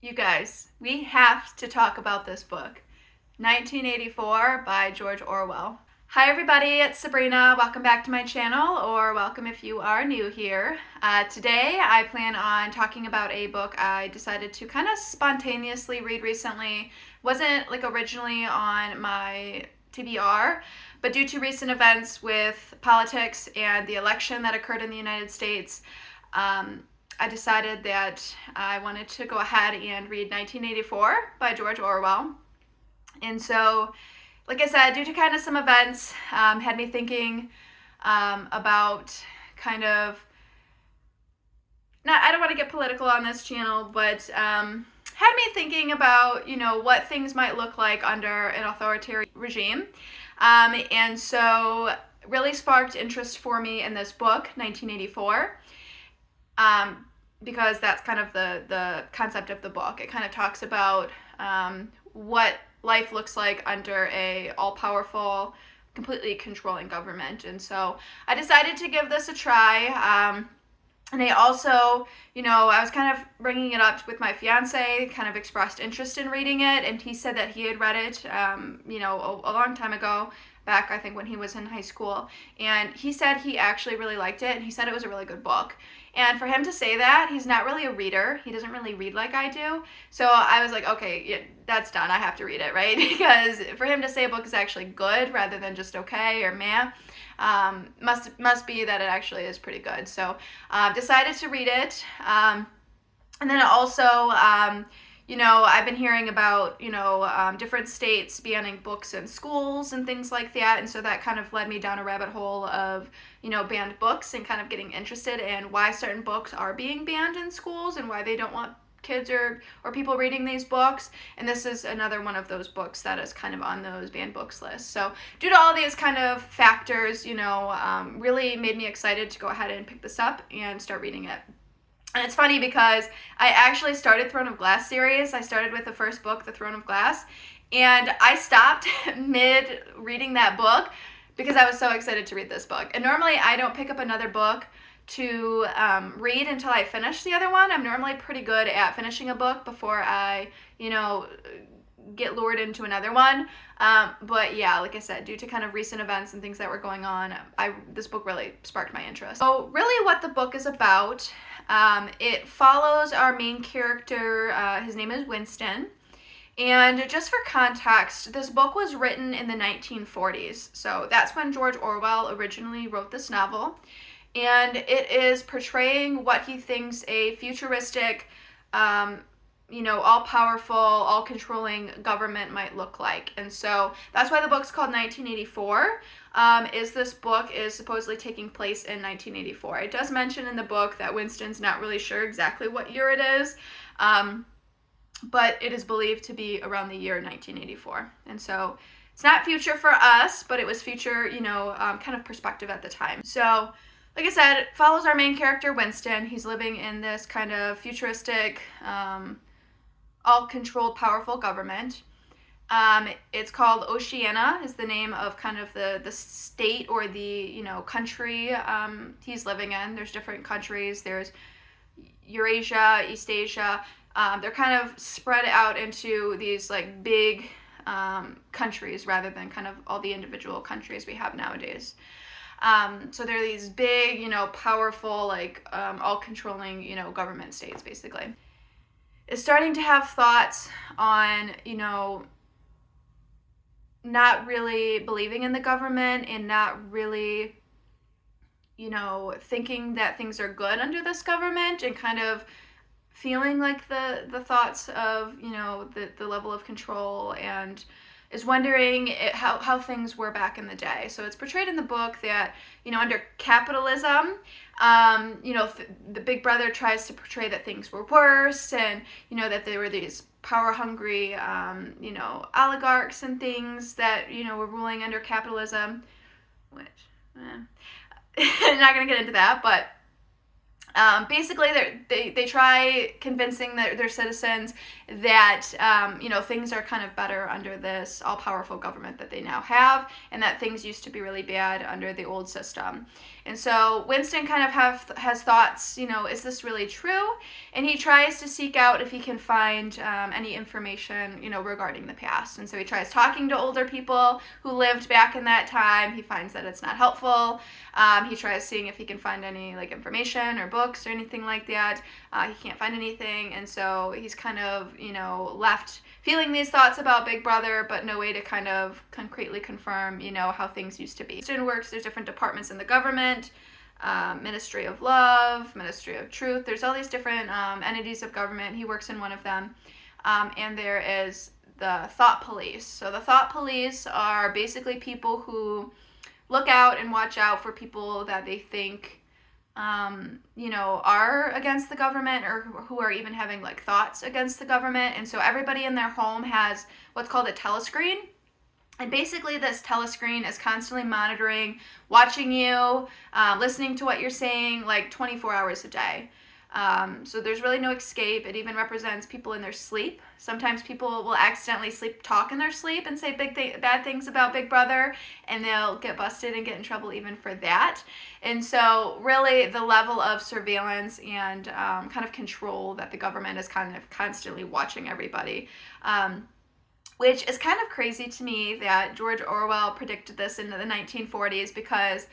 You guys, we have to talk about this book, 1984 by George Orwell. Hi everybody, it's Sabrina. Welcome back to my channel, or welcome if you are new here. Today I plan on talking about a book I decided to kind of spontaneously read recently. Wasn't like originally on my TBR, but due to recent events with politics and the election that occurred in the United States, I decided that I wanted to go ahead and read 1984 by George Orwell. And so, like I said, due to kind of some events, had me thinking about kind of, I don't want to get political on this channel, but had me thinking about, what things might look like under an authoritarian regime. And so really sparked interest for me in this book, 1984. Because that's kind of the concept of the book. It kind of talks about what life looks like under a all-powerful, completely controlling government. And so I decided to give this a try. And I also, I was kind of bringing it up with my fiance, kind of expressed interest in reading it. And he said that he had read it, a long time ago, back I think when he was in high school. And he said he actually really liked it. And he said it was a really good book. And for him to say that, he's not really a reader. He doesn't really read like I do. So I was like, okay, yeah, that's done. I have to read it, right? Because for him to say a book is actually good rather than just okay or meh, must be that it actually is pretty good. So decided to read it. And then also, I've been hearing about, different states banning books in schools and things like that. And so that kind of led me down a rabbit hole of, banned books and kind of getting interested in why certain books are being banned in schools and why they don't want kids or people reading these books. And this is another one of those books that is kind of on those banned books list. So due to all these kind of factors, really made me excited to go ahead and pick this up and start reading it. And it's funny because I actually started Throne of Glass series. I started with the first book, The Throne of Glass, and I stopped mid reading that book because I was so excited to read this book. And normally I don't pick up another book to read until I finish the other one. I'm normally pretty good at finishing a book before I, get lured into another one. But yeah, like I said, due to kind of recent events and things that were going on, this book really sparked my interest. So really what the book is about, it follows our main character. His name is Winston. And just for context, this book was written in the 1940s. So that's when George Orwell originally wrote this novel. And it is portraying what he thinks a futuristic, all-powerful, all-controlling government might look like. And so that's why the book's called 1984, this book is supposedly taking place in 1984. It does mention in the book that Winston's not really sure exactly what year it is, but it is believed to be around the year 1984. And so it's not future for us, but it was future, kind of perspective at the time. So like I said, it follows our main character, Winston. He's living in this kind of futuristic, all-controlled, powerful government. It's called Oceania, is the name of kind of the state or the, country he's living in. There's different countries. There's Eurasia, East Asia. They're kind of spread out into these like big countries rather than kind of all the individual countries we have nowadays. So they're these big, powerful, like all-controlling, government states, basically. Is starting to have thoughts on, not really believing in the government and not really, thinking that things are good under this government and kind of feeling like the thoughts of, the level of control, and is wondering how things were back in the day. So it's portrayed in the book that, under capitalism, the big brother tries to portray that things were worse and, that there were these power-hungry, oligarchs and things that, were ruling under capitalism, which, I'm not going to get into that, but basically, they try convincing their citizens that, things are kind of better under this all-powerful government that they now have, and that things used to be really bad under the old system. And so Winston kind of has thoughts, is this really true? And he tries to seek out if he can find any information, regarding the past. And so he tries talking to older people who lived back in that time. He finds that it's not helpful. He tries seeing if he can find any information or books or anything like that. He can't find anything. And so he's kind of, left feeling these thoughts about Big Brother, but no way to kind of concretely confirm, how things used to be. Winston works, there's different departments in the government, Ministry of Love, Ministry of Truth. There's all these different entities of government. He works in one of them. And there is the Thought Police. So the Thought Police are basically people who look out and watch out for people that they think are against the government, or who are even having thoughts against the government. And so everybody in their home has what's called a telescreen. And basically this telescreen is constantly monitoring, watching you, listening to what you're saying 24 hours a day. So there's really no escape. It even represents people in their sleep. Sometimes people will accidentally talk in their sleep and say bad things about Big Brother, and they'll get busted and get in trouble even for that. And so really the level of surveillance and kind of control that the government is kind of constantly watching everybody, which is kind of crazy to me that George Orwell predicted this in the 1940s, because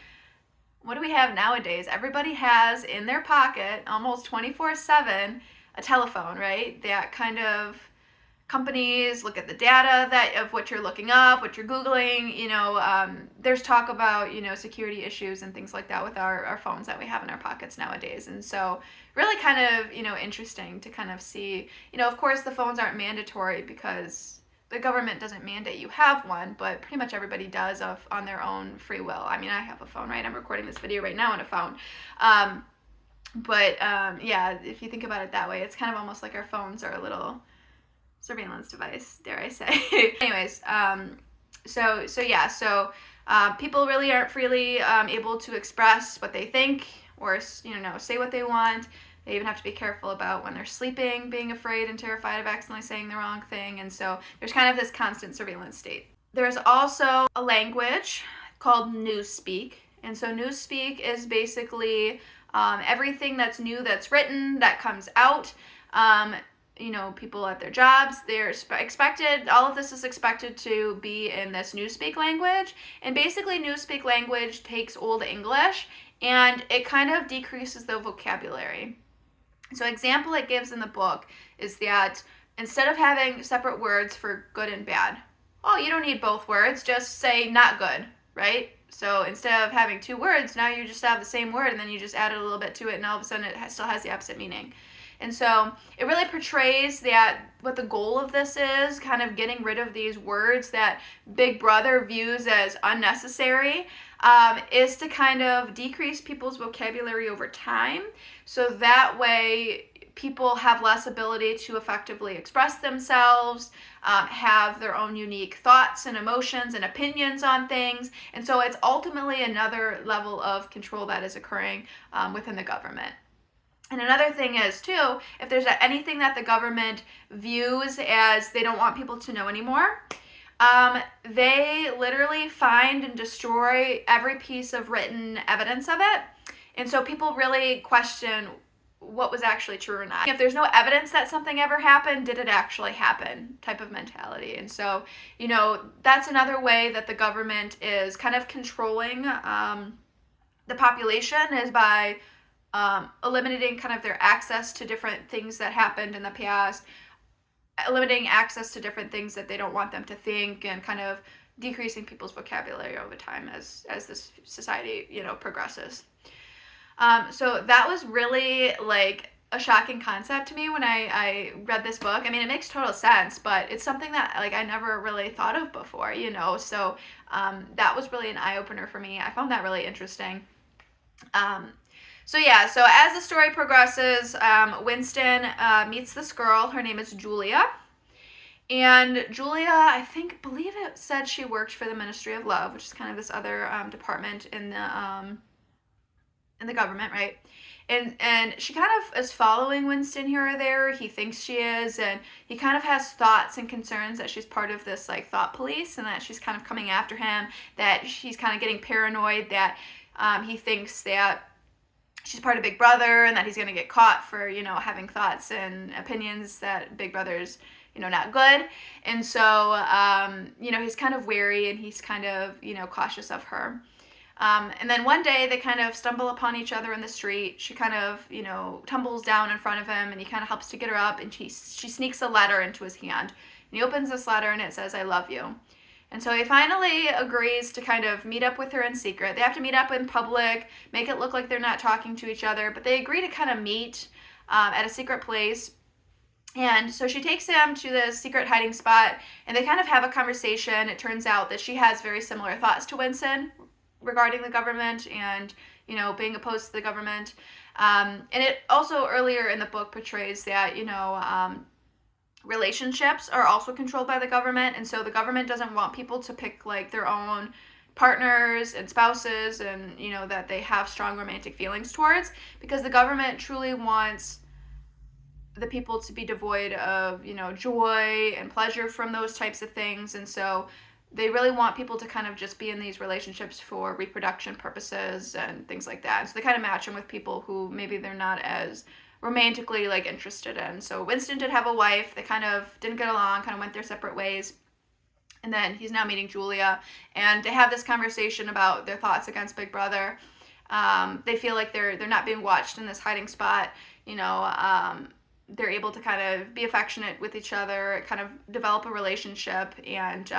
what do we have nowadays? Everybody has in their pocket, almost 24/7, a telephone, right? That kind of companies look at the data of what you're looking up, what you're Googling. There's talk about, security issues and things like that with our phones that we have in our pockets nowadays. And so really kind of, interesting to kind of see, of course the phones aren't mandatory because the government doesn't mandate you have one, but pretty much everybody does on their own free will. I mean, I have a phone, right? I'm recording this video right now on a phone. Yeah, if you think about it that way, it's kind of almost like our phones are a little surveillance device, dare I say. Anyways, people really aren't freely able to express what they think or, say what they want. They even have to be careful about when they're sleeping, being afraid and terrified of accidentally saying the wrong thing. And so there's kind of this constant surveillance state. There's also a language called newspeak. And so newspeak is basically everything that's new that's written, that comes out. People at their jobs, they're expected, all of this is expected to be in this newspeak language. And basically newspeak language takes Old English and it kind of decreases the vocabulary. So example it gives in the book is that instead of having separate words for good and bad, you don't need both words, just say not good, right? So instead of having two words, now you just have the same word and then you just add a little bit to it and all of a sudden it still has the opposite meaning. And so it really portrays that what the goal of this is, kind of getting rid of these words that Big Brother views as unnecessary, is to kind of decrease people's vocabulary over time. So that way people have less ability to effectively express themselves, have their own unique thoughts and emotions and opinions on things. And so it's ultimately another level of control that is occurring within the government. And another thing is, too, if there's anything that the government views as they don't want people to know anymore, they literally find and destroy every piece of written evidence of it. And so people really question what was actually true or not. If there's no evidence that something ever happened, did it actually happen type of mentality. And so, that's another way that the government is kind of controlling the population, is by eliminating kind of their access to different things that happened in the past, limiting access to different things that they don't want them to think, and kind of decreasing people's vocabulary over time as this society, progresses. So that was really a shocking concept to me when I read this book. I mean, it makes total sense, but it's something that I never really thought of before, so that was really an eye-opener for me. I found that really interesting. So as the story progresses, Winston meets this girl. Her name is Julia. And Julia, I believe it said she worked for the Ministry of Love, which is kind of this other department in the government, right? And she kind of is following Winston here or there. He thinks she is, and he kind of has thoughts and concerns that she's part of this thought police, and that she's kind of coming after him, that she's kind of getting paranoid that He thinks that she's part of Big Brother and that he's going to get caught for, having thoughts and opinions that Big Brother's, not good. And so, he's kind of wary and he's kind of, cautious of her. And then one day they kind of stumble upon each other in the street. She kind of, tumbles down in front of him and he kind of helps to get her up and she sneaks a letter into his hand. And he opens this letter and it says, "I love you." And so he finally agrees to kind of meet up with her in secret. They have to meet up in public, make it look like they're not talking to each other, but they agree to kind of meet at a secret place. And so she takes him to the secret hiding spot, and they kind of have a conversation. It turns out that she has very similar thoughts to Winston regarding the government and, being opposed to the government. And it also earlier in the book portrays that, relationships are also controlled by the government, and so the government doesn't want people to pick like their own partners and spouses and that they have strong romantic feelings towards, because the government truly wants the people to be devoid of joy and pleasure from those types of things. And so they really want people to kind of just be in these relationships for reproduction purposes and things like that. And so they kind of match them with people who maybe they're not as romantically like interested in. So Winston did have a wife. They kind of didn't get along, kind of went their separate ways. And then he's now meeting Julia, and they have this conversation about their thoughts against Big Brother. They feel like they're not being watched in this hiding spot. They're able to kind of be affectionate with each other, kind of develop a relationship, and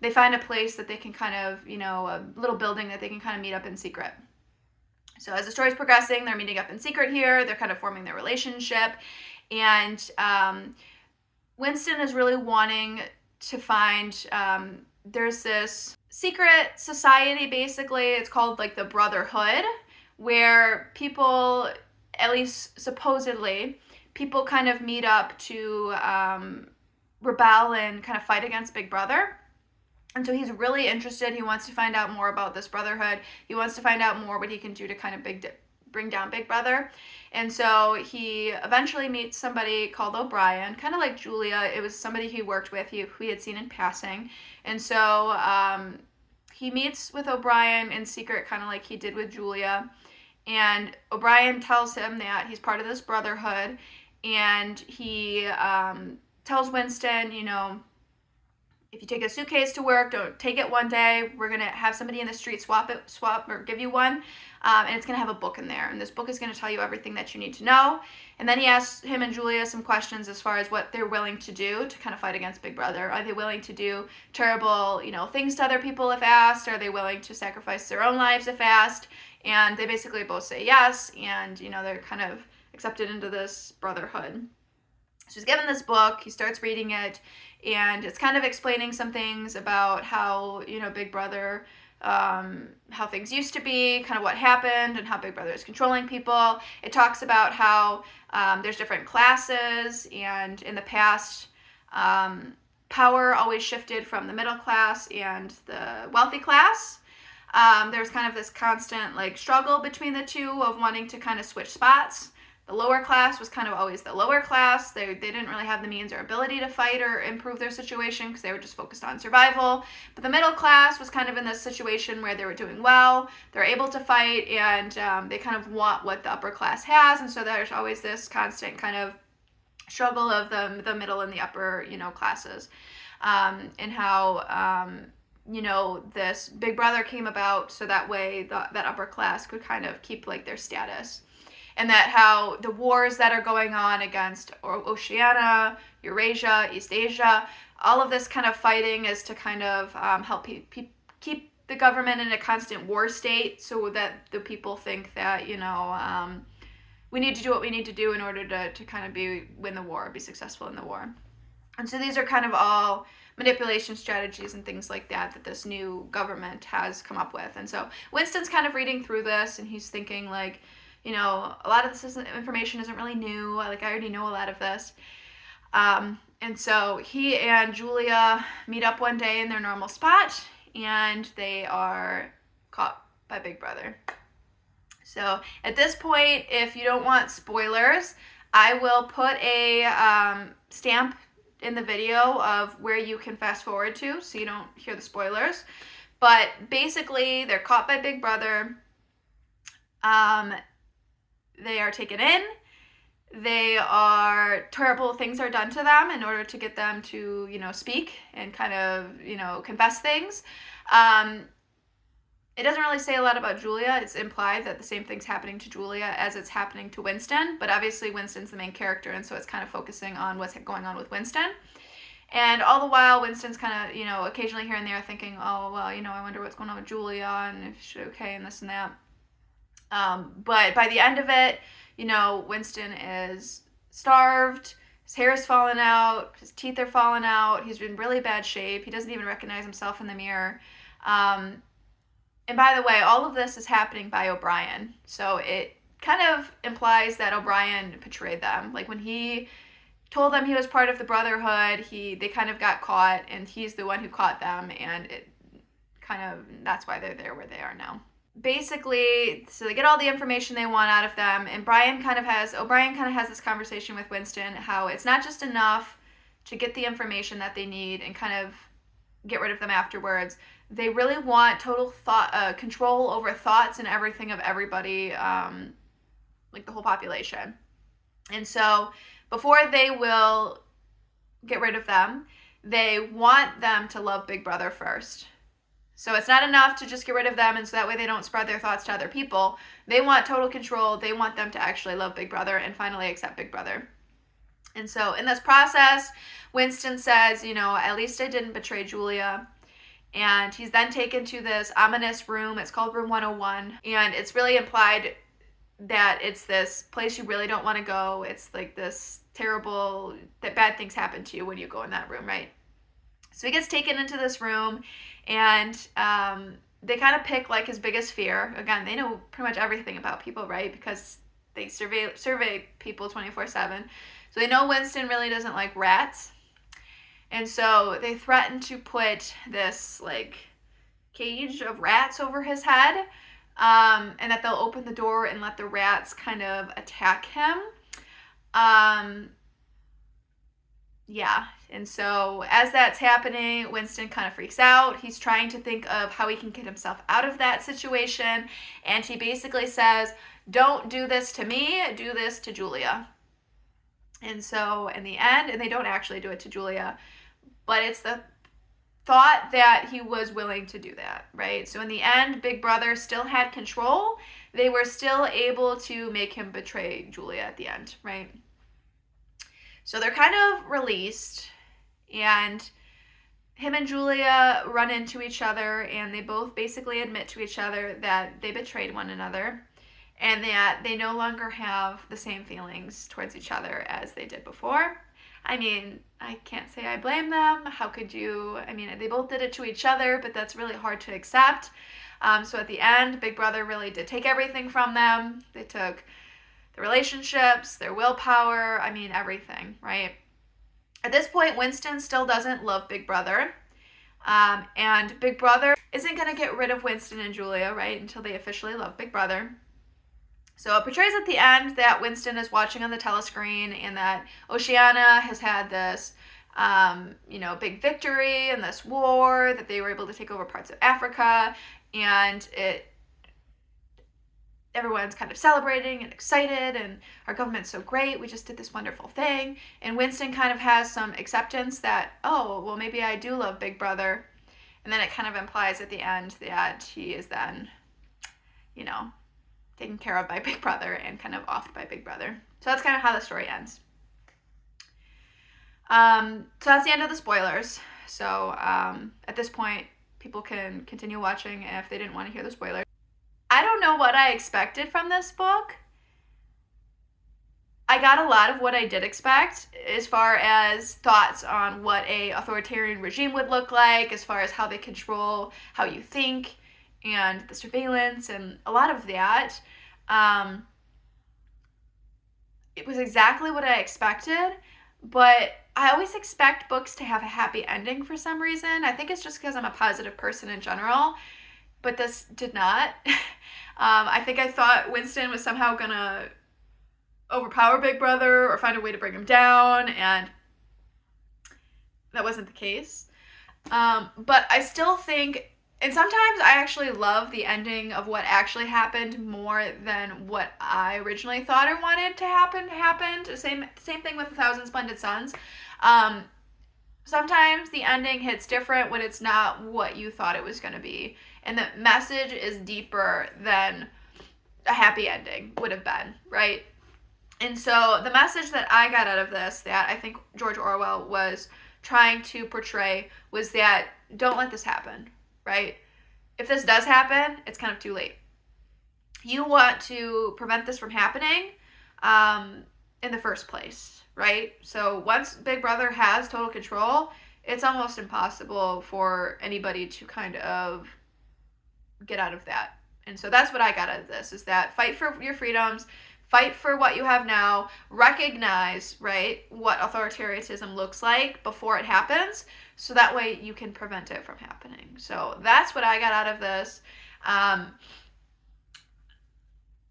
they find a place that they can kind of, a little building that they can kind of meet up in secret. So as the story's progressing, they're meeting up in secret here. They're kind of forming their relationship. And Winston is really wanting to find, there's this secret society, basically. It's called like the Brotherhood, where people, at least supposedly, people kind of meet up to rebel and kind of fight against Big Brother. And so he's really interested. He wants to find out more about this brotherhood. He wants to find out more what he can do to kind of bring down Big Brother. And so he eventually meets somebody called O'Brien, kind of like Julia. It was somebody he worked with, who he had seen in passing. And so he meets with O'Brien in secret, kind of like he did with Julia. And O'Brien tells him that he's part of this brotherhood. And he tells Winston, if you take a suitcase to work, don't take it one day. We're going to have somebody in the street swap or give you one. And it's going to have a book in there. And this book is going to tell you everything that you need to know. And then he asks him and Julia some questions as far as what they're willing to do to kind of fight against Big Brother. Are they willing to do terrible, things to other people if asked? Are they willing to sacrifice their own lives if asked? And they basically both say yes. And, they're kind of accepted into this brotherhood. So he's given this book. He starts reading it. And it's kind of explaining some things about how, Big Brother, how things used to be, kind of what happened, and how Big Brother is controlling people. It talks about how there's different classes, and in the past, power always shifted from the middle class and the wealthy class. There's kind of this constant struggle between the two of wanting to kind of switch spots. The lower class was kind of always the lower class. They didn't really have the means or ability to fight or improve their situation because they were just focused on survival. But the middle class was kind of in this situation where they were doing well. They're able to fight, and they kind of want what the upper class has. And so there's always this constant kind of struggle of the middle and the upper, classes. And how, this Big Brother came about so that way that upper class could kind of keep their status. And that how the wars that are going on against Oceania, Eurasia, East Asia, all of this kind of fighting is to kind of help keep the government in a constant war state, so that the people think that, we need to do what we need to do in order to kind of win the war, be successful in the war. And so these are kind of all manipulation strategies and things like that this new government has come up with. And so Winston's kind of reading through this, and he's thinking a lot of this information isn't really new. I already know a lot of this. And so he and Julia meet up one day in their normal spot, and they are caught by Big Brother. So at this point, if you don't want spoilers, I will put a stamp in the video of where you can fast forward to so you don't hear the spoilers. But basically, they're caught by Big Brother. They are taken in. Terrible things are done to them in order to get them to, speak and kind of, confess things. It doesn't really say a lot about Julia. It's implied that the same thing's happening to Julia as it's happening to Winston, but obviously Winston's the main character, and so it's kind of focusing on what's going on with Winston. And all the while, Winston's kind of, occasionally here and there thinking, oh, well, I wonder what's going on with Julia, and if she's okay, and this and that. But by the end of it, Winston is starved, his hair is falling out, his teeth are falling out, he's in really bad shape, he doesn't even recognize himself in the mirror. And by the way, all of this is happening by O'Brien, so it kind of implies that O'Brien betrayed them. Like, when he told them he was part of the Brotherhood, they kind of got caught, and he's the one who caught them, and that's why they're there where they are now. Basically, so they get all the information they want out of them, and O'Brien kind of has this conversation with Winston, how it's not just enough to get the information that they need and kind of get rid of them afterwards. They really want total control over thoughts and everything of everybody, like the whole population. And so before they will get rid of them, they want them to love Big Brother first. So it's not enough to just get rid of them and so that way they don't spread their thoughts to other people. They want total control. They want them to actually love Big Brother and finally accept Big Brother. And so in this process, Winston says, at least I didn't betray Julia. And he's then taken to this ominous room. It's called Room 101. And it's really implied that it's this place you really don't want to go. It's like this terrible, that bad things happen to you when you go in that room, right? So he gets taken into this room, and they kind of pick like his biggest fear. Again, they know pretty much everything about people, right? Because they survey people 24/7. So they know Winston really doesn't like rats. And so they threaten to put this like cage of rats over his head, and that they'll open the door and let the rats kind of attack him. Yeah, and so as that's happening, Winston kind of freaks out. He's trying to think of how he can get himself out of that situation, and he basically says, don't do this to me, do this to Julia. And so in the end, and they don't actually do it to Julia, but it's the thought that he was willing to do that, right? So in the end, Big Brother still had control. They were still able to make him betray Julia at the end, right? So they're kind of released, and him and Julia run into each other, and they both basically admit to each other that they betrayed one another and that they no longer have the same feelings towards each other as they did before. I mean, I can't say I blame them. How could you? I mean, they both did it to each other, but that's really hard to accept. So at the end, Big Brother really did take everything from them. They took the relationships, their willpower, I mean, everything, right? At this point, Winston still doesn't love Big Brother. And Big Brother isn't going to get rid of Winston and Julia, right, until they officially love Big Brother. So it portrays at the end that Winston is watching on the telescreen and that Oceania has had this, big victory in this war, that they were able to take over parts of Africa, and everyone's kind of celebrating and excited, and our government's so great, we just did this wonderful thing. And Winston kind of has some acceptance that, oh, well, maybe I do love Big Brother. And then it kind of implies at the end that he is then, taken care of by Big Brother and kind of offed by Big Brother. So that's kind of how the story ends. So that's the end of the spoilers. So at this point, people can continue watching if they didn't want to hear the spoilers. I don't know what I expected from this book. I got a lot of what I did expect as far as thoughts on what a authoritarian regime would look like, as far as how they control how you think and the surveillance and a lot of that. It was exactly what I expected, but I always expect books to have a happy ending for some reason. I think it's just because I'm a positive person in general, but this did not. I think I thought Winston was somehow gonna overpower Big Brother or find a way to bring him down, and that wasn't the case. But I still think And sometimes I actually love the ending of what actually happened more than what I originally thought I wanted to happen happened. Same thing with A Thousand Splendid Suns. Um, Sometimes the ending hits different when it's not what you thought it was going to be, and the message is deeper than a happy ending would have been, right? And so the message that I got out of this, that I think George Orwell was trying to portray, was that don't let this happen, right? If this does happen, it's kind of too late. You want to prevent this from happening in the first place, right? So once Big Brother has total control, it's almost impossible for anybody to kind of get out of that. And so that's what I got out of this, is that fight for your freedoms, fight for what you have now, recognize, right, what authoritarianism looks like before it happens, so that way you can prevent it from happening. So that's what I got out of this.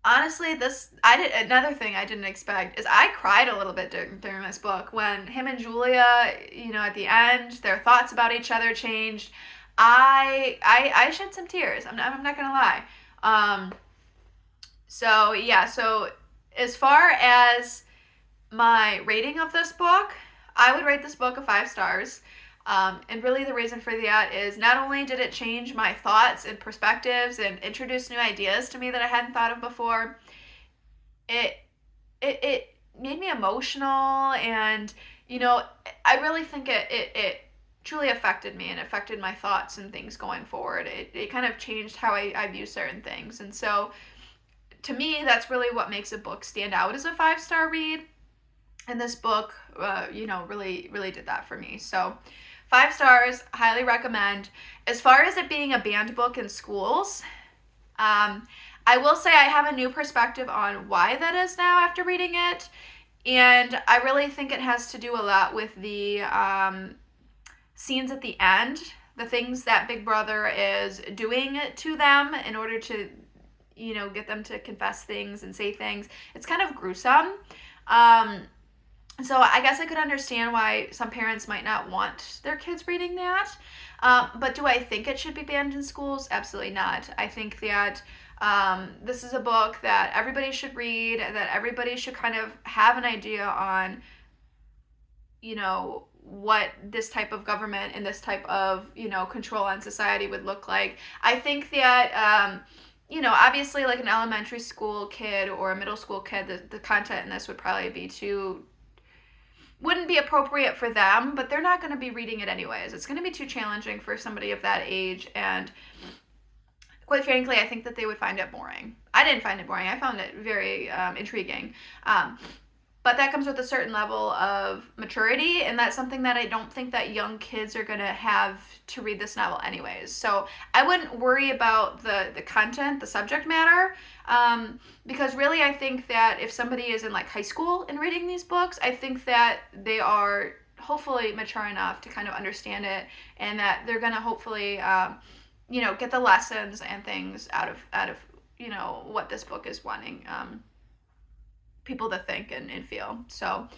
Honestly, another thing I didn't expect is I cried a little bit during this book when him and Julia, at the end, their thoughts about each other changed. I shed some tears. I'm not gonna lie. So yeah, so as far as my rating of this book, I would rate this book a 5 stars. And really the reason for that is not only did it change my thoughts and perspectives and introduce new ideas to me that I hadn't thought of before, it made me emotional, and I really think it truly affected me and affected my thoughts and things going forward. It kind of changed how I view certain things. And so to me, that's really what makes a book stand out as a 5-star read. And this book, really, really did that for me. So 5 stars, highly recommend. As far as it being a banned book in schools, I will say I have a new perspective on why that is now after reading it. And I really think it has to do a lot with the scenes at the end, the things that Big Brother is doing to them in order to, get them to confess things and say things. It's kind of gruesome. So I guess I could understand why some parents might not want their kids reading that. But do I think it should be banned in schools? Absolutely not. I think that this is a book that everybody should read, that everybody should kind of have an idea on, what this type of government and this type of, control on society would look like. I think that, obviously like an elementary school kid or a middle school kid, the content in this would probably wouldn't be appropriate for them, but they're not going to be reading it anyways. It's going to be too challenging for somebody of that age, and quite frankly, I think that they would find it boring. I didn't find it boring. I found it very intriguing. But that comes with a certain level of maturity, and that's something that I don't think that young kids are going to have to read this novel anyways. So I wouldn't worry about the content, the subject matter, because really I think that if somebody is in like high school and reading these books, I think that they are hopefully mature enough to kind of understand it, and that they're going to hopefully, get the lessons and things out of what this book is wanting people to think and feel. So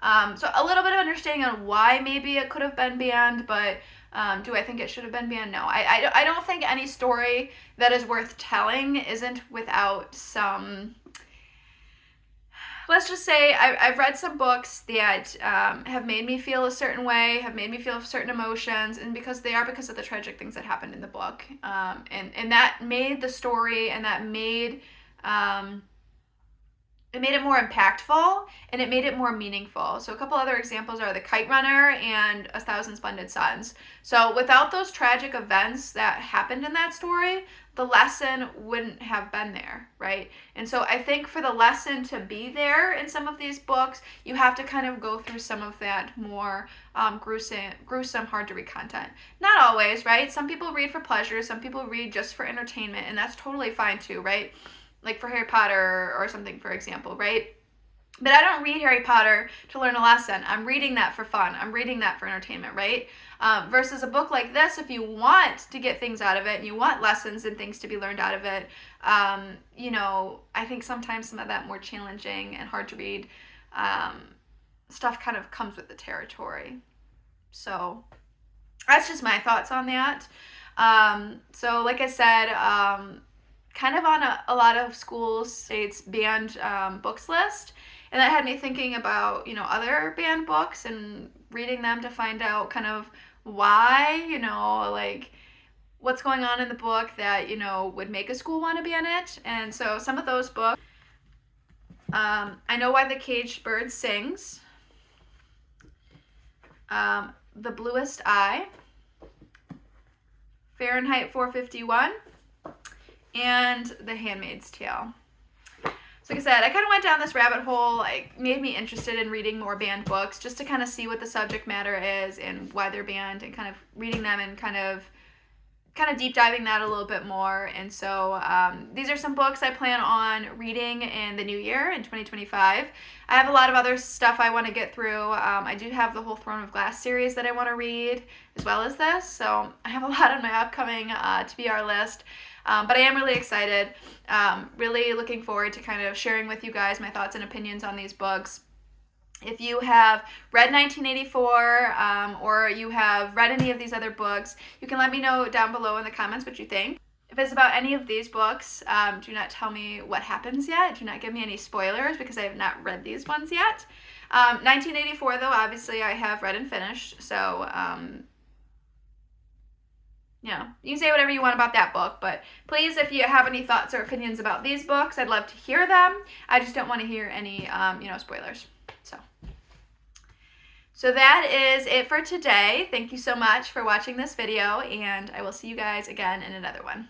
a little bit of understanding on why maybe it could have been banned, but do I think it should have been banned? No. I don't think any story that is worth telling isn't without some... Let's just say I've read some books that have made me feel a certain way, have made me feel certain emotions, and because of the tragic things that happened in the book. And that made the story, and that made... it made it more impactful, and it made it more meaningful. So a couple other examples are The Kite Runner and A Thousand Splendid Suns. So without those tragic events that happened in that story, the lesson wouldn't have been there, right? And so I think for the lesson to be there in some of these books, you have to kind of go through some of that more gruesome, hard to read content. Not always, right? Some people read for pleasure, some people read just for entertainment, and that's totally fine too, right? Like for Harry Potter or something, for example, right? But I don't read Harry Potter to learn a lesson. I'm reading that for fun. I'm reading that for entertainment, right? Versus a book like this, if you want to get things out of it and you want lessons and things to be learned out of it, I think sometimes some of that more challenging and hard to read stuff kind of comes with the territory. So that's just my thoughts on that. So like I said, kind of on a lot of schools, states banned books list. And that had me thinking about, other banned books and reading them to find out kind of why, like what's going on in the book that, would make a school want to ban it. And so some of those books, I Know Why the Caged Bird Sings, The Bluest Eye, Fahrenheit 451, and The Handmaid's Tale. So like I said, I kind of went down this rabbit hole. It made me interested in reading more banned books just to kind of see what the subject matter is and why they're banned, and kind of reading them and kind of deep diving that a little bit more. And so these are some books I plan on reading in the new year, in 2025. I have a lot of other stuff I want to get through. I do have the whole Throne of Glass series that I want to read, as well as this. So I have a lot on my upcoming TBR list. But I am really excited, really looking forward to kind of sharing with you guys my thoughts and opinions on these books. If you have read 1984 or you have read any of these other books, you can let me know down below in the comments what you think. If it's about any of these books, do not tell me what happens yet. Do not give me any spoilers because I have not read these ones yet. 1984, though, obviously I have read and finished. So, you can say whatever you want about that book. But please, if you have any thoughts or opinions about these books, I'd love to hear them. I just don't want to hear any, spoilers. So that is it for today. Thank you so much for watching this video, and I will see you guys again in another one.